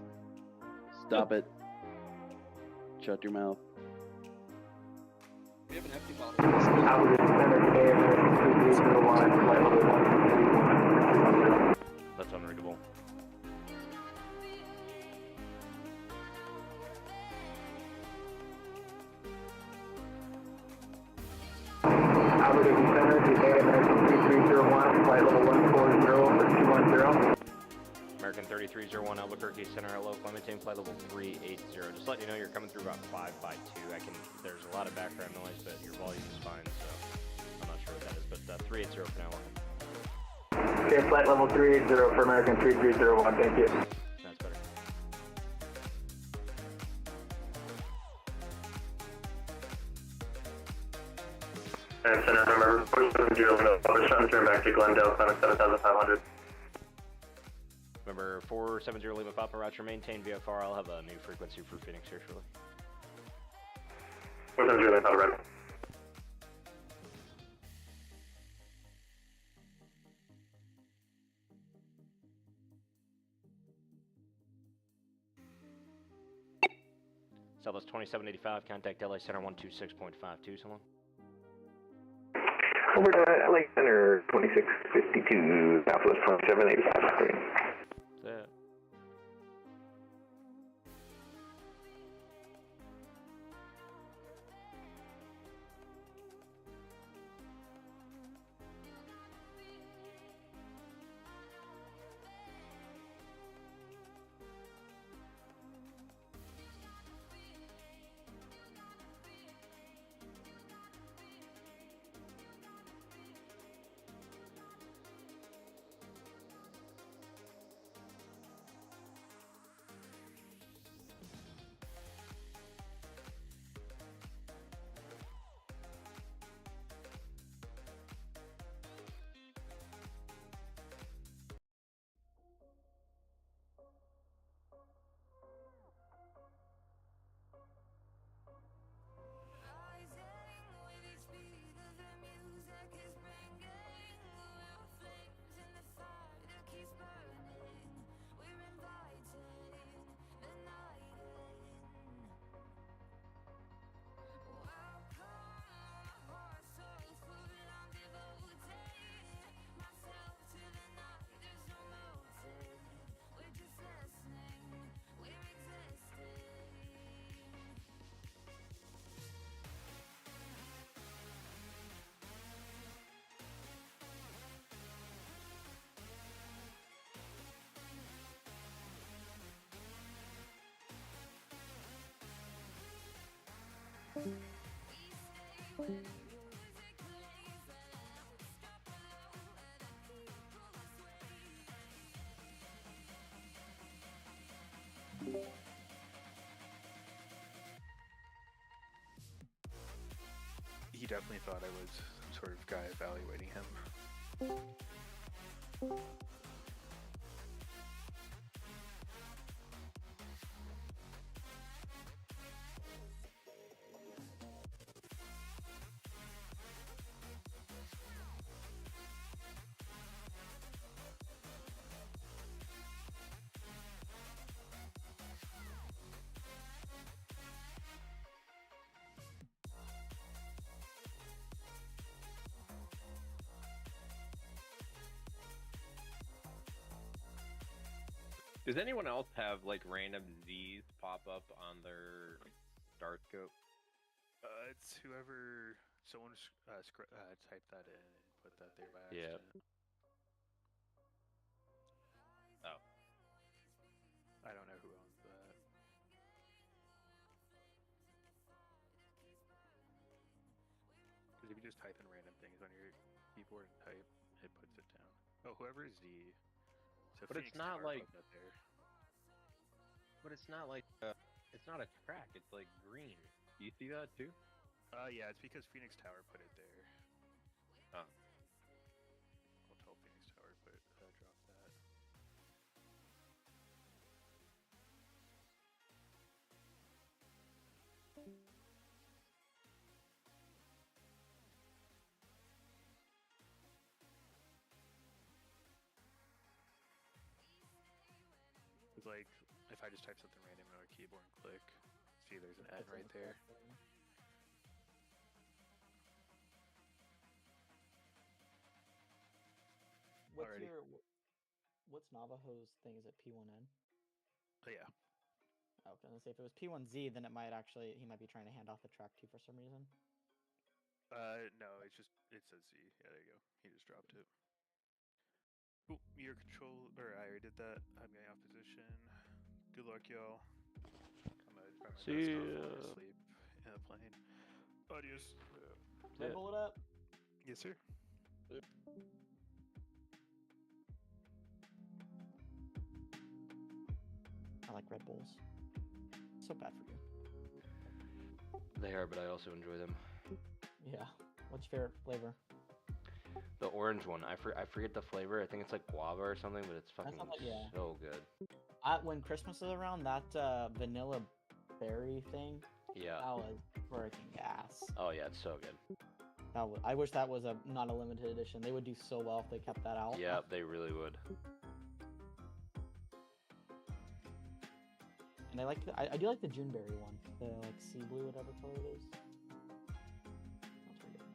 Stop it. Shut your mouth. We have an empty bottle of whiskey. Albuquerque Center, today, American 2301, flight level 131. That's unreadable. Albuquerque Center, today, American 3301, flight level 140 for 210. American 3301 Albuquerque Center, hello, climb maintain flight level 380. Just letting you know you're coming through about 5 by 2. There's a lot of background noise, but your volume is fine, so I'm not sure what that is, but 380 for now. Okay, flight level 380 for American 3301, thank you. That's better. Center, remember, 470, other sun, turn back to Glendale, climb at 7,500. Remember 470 Lima Papa, roger, maintain VFR. I'll have a new frequency for Phoenix here shortly. 470, Lima Papa, right. Southwest 2785. Contact LA Center 126.52. Someone. Over to LA Center 2652, Southwest 2785. That's it. He definitely thought I was some sort of guy evaluating him. Does anyone else have like random Z's pop up on their star scope? It's whoever someone typed that in and put that there by Yeah. accident. Oh. I don't know who owns that. Because if you just type in random things on your keyboard and type, it puts it down. Oh, whoever is Z. So But Phoenix it's not Tower like. put that there. But it's not like. It's not a track. It's like green. Do you see that too? Yeah, it's because Phoenix Tower put it there. Oh. I'll tell Phoenix Tower to drop that. It's like, if I just type something random on a keyboard and click, see there's an N right there. What's Navajo's thing? Is it P1N? Oh, yeah. I was gonna say if it was P1Z, then he might be trying to hand off the track to for some reason. No, it says Z. Yeah, there you go. He just dropped it. Cool. Your control, I already did that. I'm getting off position. Good luck, y'all. I'm gonna try my best See not ya. fall asleep in the plane. Adios. Red Bull it up. Yes, sir. I like Red Bulls. So bad for you. They are, but I also enjoy them. Yeah. What's your favorite flavor? The orange one. I forget the flavor. I think it's like guava or something, but it's fucking so good. When Christmas is around, that vanilla berry thing. Yeah. That was freaking gas. Oh yeah, it's so good. I wish that was not a limited edition. They would do so well if they kept that out. Yeah, they really would. And I like I do like the Juneberry one, the like sea blue, whatever color it is. That's pretty good.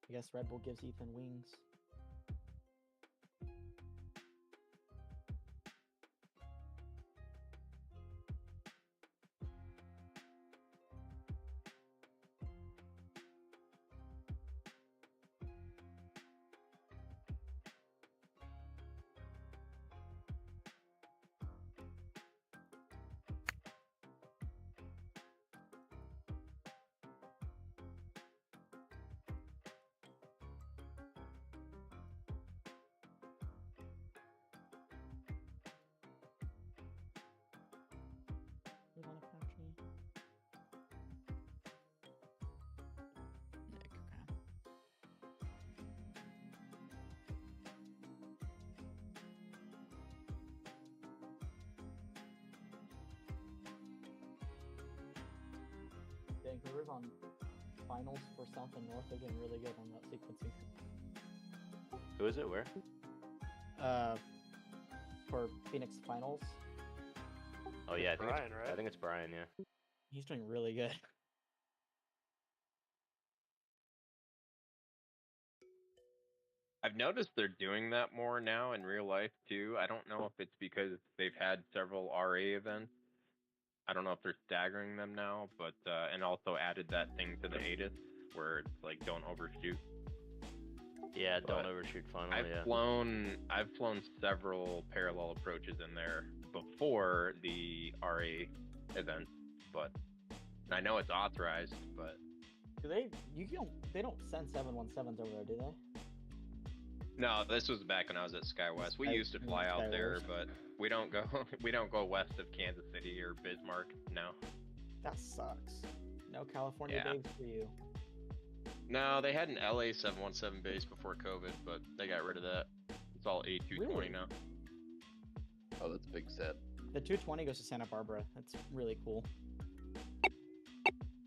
I guess Red Bull gives Ethan wings. Who's on Apache? Nick, okay. Vancouver's on finals for South and North. They're getting really good on that sequencing. Who is it? Where? For Phoenix finals. Oh yeah, I think Brian, it's, right? I think it's Brian. Yeah. He's doing really good. I've noticed they're doing that more now in real life too. I don't know if it's because they've had several RA events. I don't know if they're staggering them now, but and also added that thing to the ATC where it's like don't overshoot. Yeah, don't But overshoot final. I've flown several parallel approaches in there before the RA event, but and I know it's authorized, but Do they? They don't send 717s over there, do they? no, this was back when I was at SkyWest. We I used to fly out there, SkyWest. but we don't go west of Kansas City or Bismarck. No. That sucks. No California Yeah. days for you. No, they had an LA 717 base before COVID, but they got rid of that. It's all A220 Really? now. Oh, that's a big set. The 220 goes to Santa Barbara. That's really cool.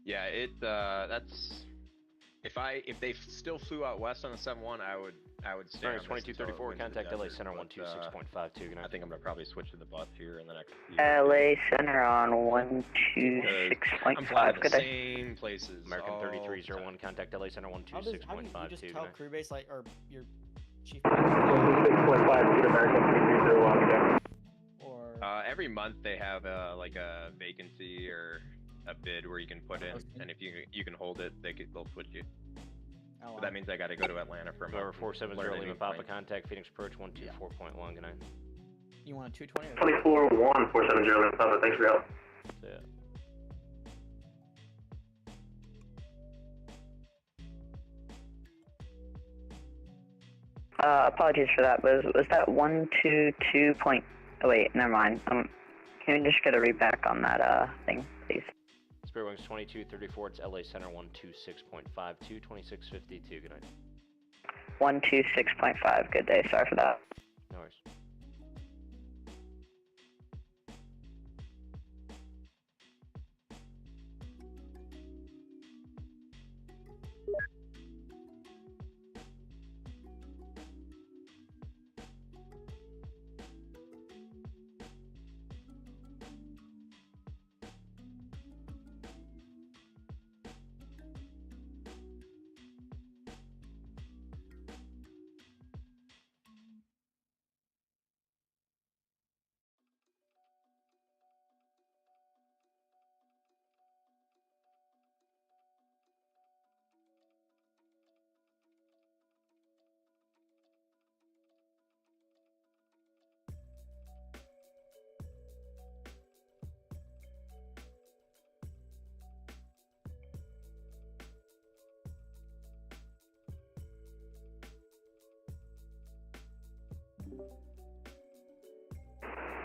Yeah, that's if they still flew out west on the 71, I would stay on Alright, this until it 2234, went to the contact LA desert, Center but, 126.52. Good night. I think I'm gonna probably switch to the bus here in the next few LA Center on I'm 126.5. flying the Good day. same places. American all 3301, contact LA Center How do you 126.52. just Good tell night. crew base like or your chief 6.5 American 3301 again. or every month they have like a vacancy or a bid where you can put in, and if you can hold it, they'll switch you. oh, But that means I got to go to Atlanta for a month. November and 470 learn a Lima new Papa, plane. contact Phoenix Approach 124.1. Good night. you want a 220 or 24-1, 470 Papa, thanks for your help. So, yeah. Apologies for that. Was that 122 point? Oh wait, never mind. Can we just get a read back on that thing, please? Spirit Wings 2234, it's LA Center 126.52, 2652. Good night. 126.5. Good day. Sorry for that. No worries.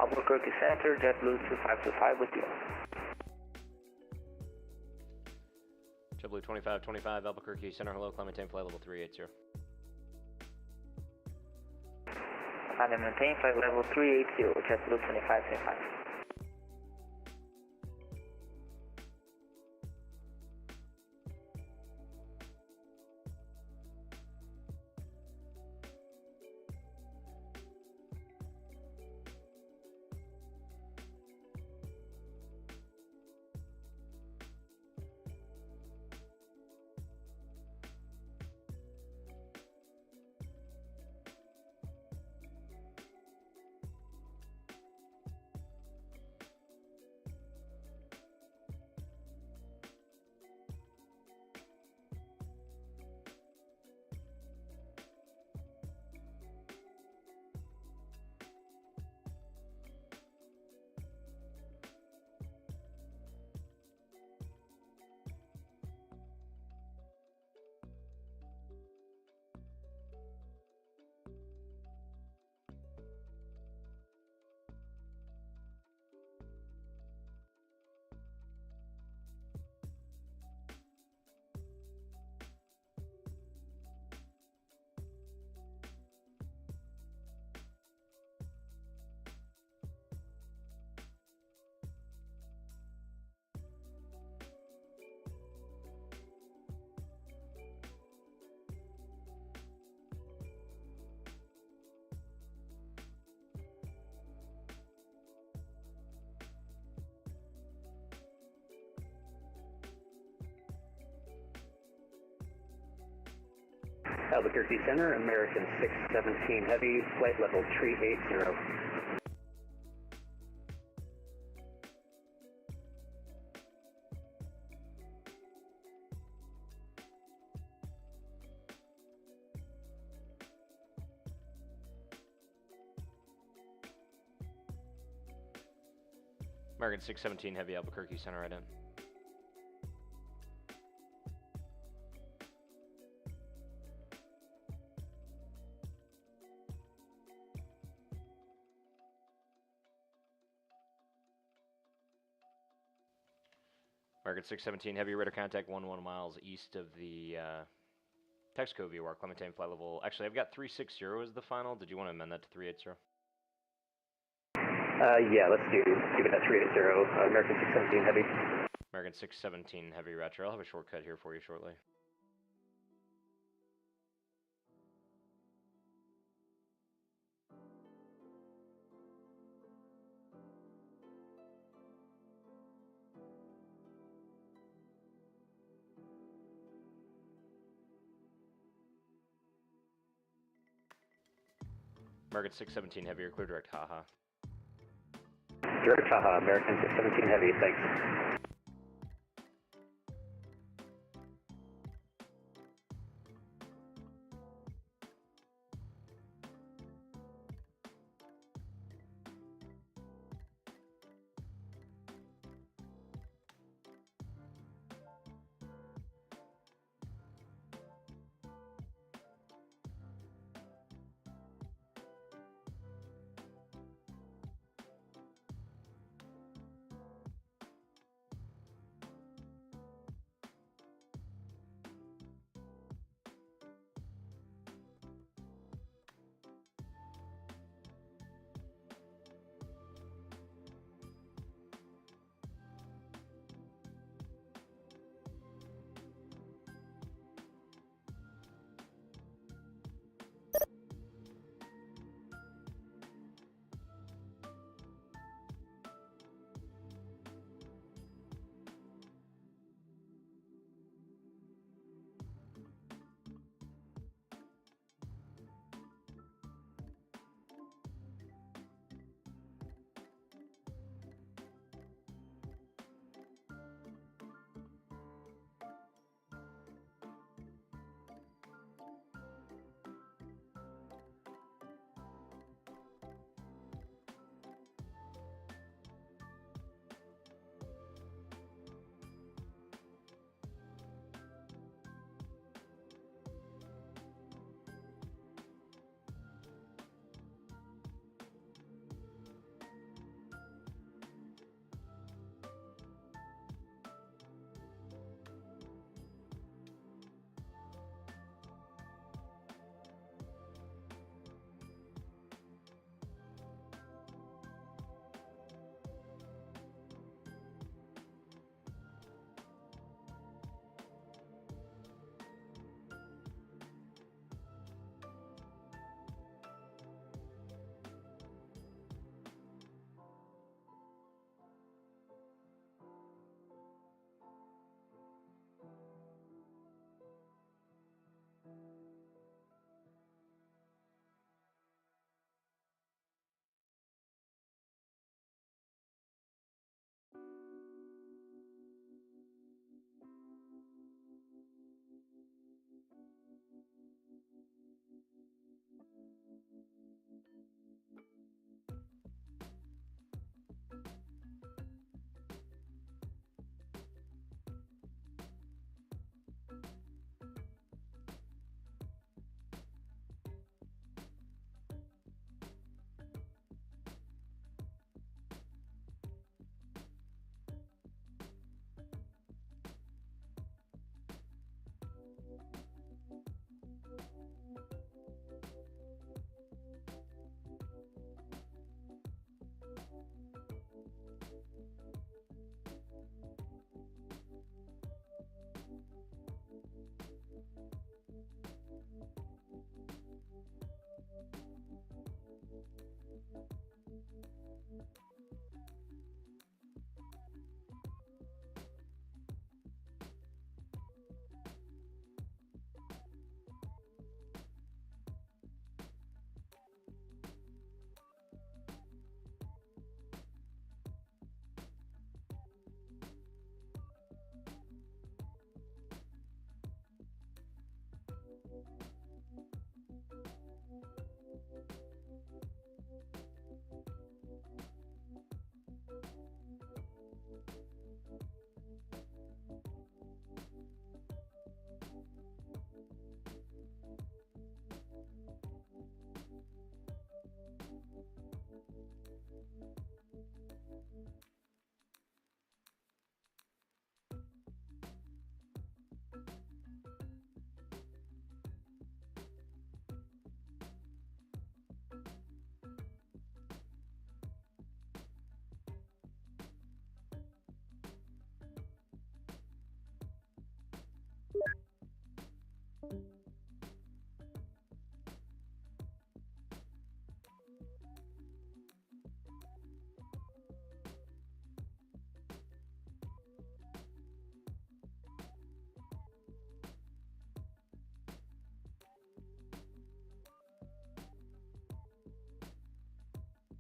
Albuquerque Center, JetBlue 2525 with you. JetBlue 2525, Albuquerque Center, hello, Clementine, flight level 380. 1 and maintain flight level 380, JetBlue 2525. Albuquerque Center, American 617 Heavy, flight level 380. American 617 Heavy, Albuquerque Center, right in. American 617 Heavy, radar contact 11 miles east of the Texaco VOR, Clementine flight level. Actually, I've got 360 as the final. Did you want to amend that to 380? Yeah, let's give it at 380, American 617 Heavy. American 617 Heavy, Retro. I'll have a shortcut here for you shortly. American 617 Heavy, you're clear direct, haha. Direct, haha, American 617 Heavy, thanks.